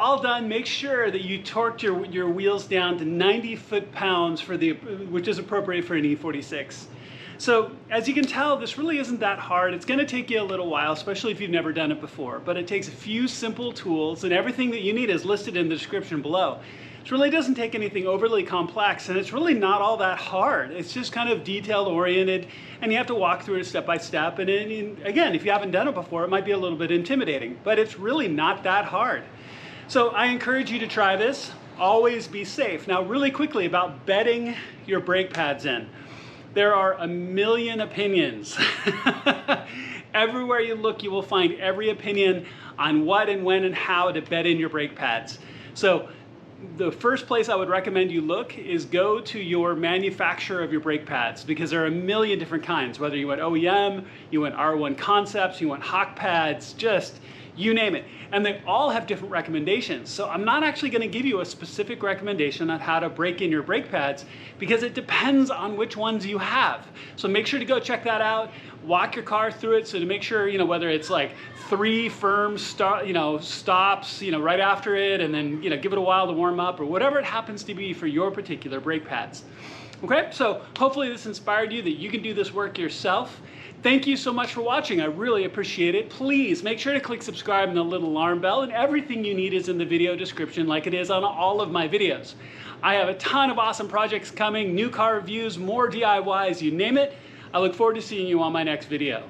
All done, make sure that you torqued your wheels down to 90 foot-pounds which is appropriate for an E46. So as you can tell, this really isn't that hard. It's going to take you a little while, especially if you've never done it before, but it takes a few simple tools, and everything that you need is listed in the description below. It really doesn't take anything overly complex, and it's really not all that hard. It's just kind of detail oriented, and you have to walk through it step by step. And again, if you haven't done it before, it might be a little bit intimidating, but it's really not that hard. So I encourage you to try this. Always be safe. Now, really quickly about bedding your brake pads in. There are a million opinions. Everywhere you look, you will find every opinion on what and when and how to bed in your brake pads. So the first place I would recommend you look is go to your manufacturer of your brake pads, because there are a million different kinds, whether you want OEM, you want R1 Concepts, you want Hawk pads, just you name it. And they all have different recommendations. So I'm not actually going to give you a specific recommendation on how to break in your brake pads, because it depends on which ones you have. So make sure to go check that out. Walk your car through it, so to make sure, whether it's like 3 firm stops, right after it, and then, give it a while to warm up, or whatever it happens to be for your particular brake pads. Okay, so hopefully this inspired you that you can do this work yourself. Thank you so much for watching. I really appreciate it. Please make sure to click subscribe and the little alarm bell, and everything you need is in the video description like it is on all of my videos. I have a ton of awesome projects coming, new car reviews, more DIYs, you name it. I look forward to seeing you on my next video.